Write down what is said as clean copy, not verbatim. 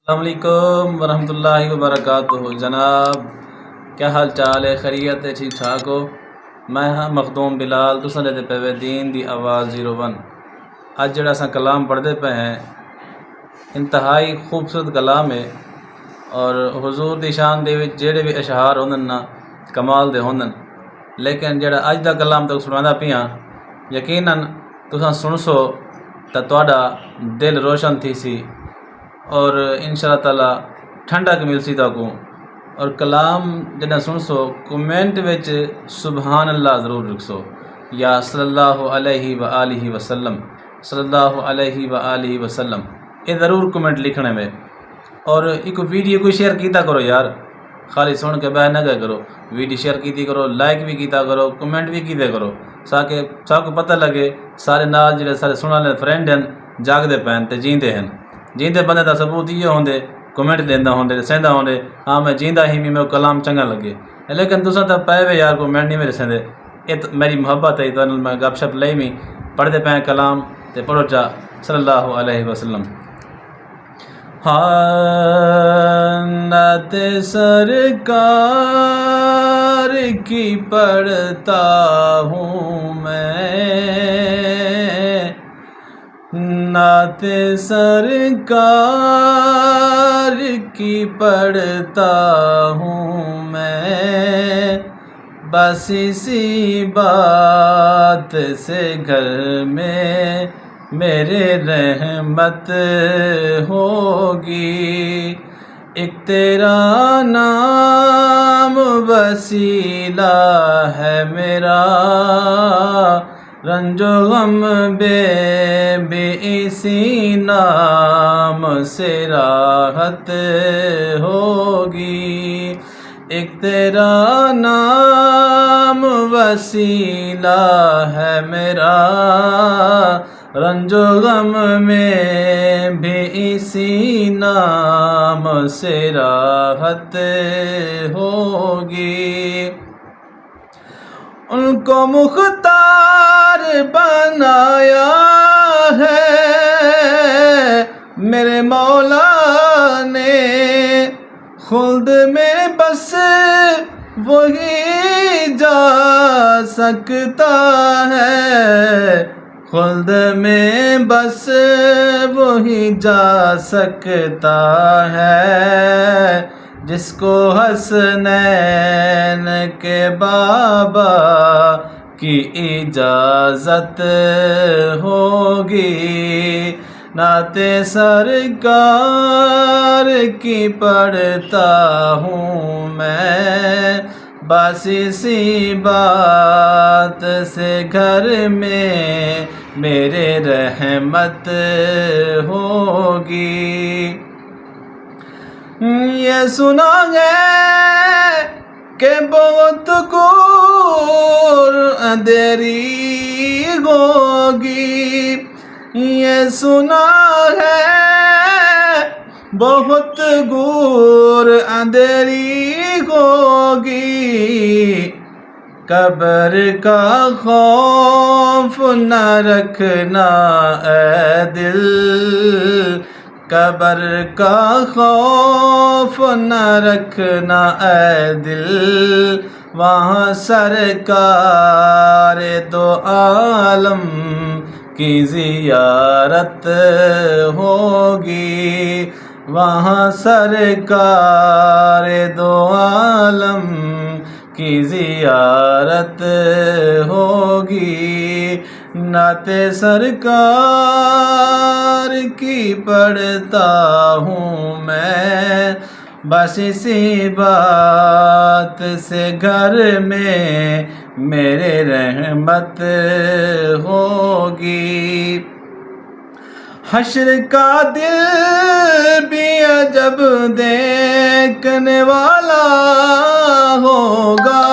السلام علیکم ورحمۃ اللہ وبرکاتہ۔ جناب کیا حال چال ہے؟ خیریت ہے؟ ٹھیک ٹھاک ہو؟ میں ہاں مخدوم بلال تساں دے پے دین دی آواز 01۔ اج جڑا اساں کلام پڑھتے پے ہیں انتہائی خوبصورت کلام ہے، اور حضور دی شان دے وچ جڑے بھی اشعار ہوندن نا کمال دے ہوندن، لیکن جڑا اج دا کلام تک سنادا پیاں یقیناً تساں سنسو تا تہاڈا دل روشن تھی سی، اور انشاءاللہ تعالی ٹھنڈک مل سی تاکوں۔ اور کلام جنہیں سنسو کومنٹ وچ سبحان اللہ ضرور لکھسو، یا صلی اللہ علیہ وآلہ وسلم، صلی اللہ علیہ وآلہ وسلم، یہ ضرور کومنٹ لکھنے میں۔ اور ایک ویڈیو کو شیئر کیتا کرو یار، خالی سن کے بہ نہ گئے کرو، ویڈیو شیئر کیتی کرو، لائک بھی کیتا کرو، کومنٹ بھی کیتے کرو، تاکہ سب کو پتہ لگے سارے نال جڑے سارے سننے والے فرینڈ ہیں جاگدے پین تے جیندے ہیں۔ جیندے بندے دا ثبوت یہ ہوندے کومنٹ دیندا ہوندے سیندا ہوندے ہاں میں جیندا ہی میں کلام چنگا لگے، لیکن تساں تا پے وے یار کومنٹ نہیں میرے سیندے۔ یہ میری محبت ہے، تو میں گپ شپ لئی میں پڑھتے پے کلام تے پڑھو چا صلی اللہ علیہ وسلم۔ نعت سرکار کی پڑھتا ہوں میں، نعت سرکار کی پڑھتا ہوں میں، بس اسی بات سے گھر میں میرے رحمت ہوگی، ایک تیرا نام وسیلہ ہے میرا، رنج و غم بے اسی نام سے راحت ہوگی، ایک تیرا نام وسیلہ ہے میرا، رنج و غم میں بھی اسی نام سے راحت ہوگی۔ ان کو مختار بنایا ہے میرے مولا نے، خلد میں بس وہی جا سکتا ہے، خلد میں بس وہی جا سکتا ہے، جس کو حسنین کے بابا کی اجازت ہوگی، نعت سرکار کی پڑھتا ہوں میں، بس اسی بات سے گھر میں میرے رحمت ہوگی۔ یہ سنا ہے کہ بہت گور اندھیری ہوگی، یہ سنا ہے بہت گور اندھیری ہوگی، قبر کا خوف نہ رکھنا اے دل، قبر کا خوف نہ رکھنا اے دل، وہاں سرکار دو عالم کی زیارت ہوگی، وہاں سرکار دو عالم کی زیارت ہوگی، نعت سرکار کی پڑھتا ہوں میں، بس اسی بات سے گھر میں میرے رحمت ہوگی، حشر کا دل بھی عجب دیکھنے والا ہوگا۔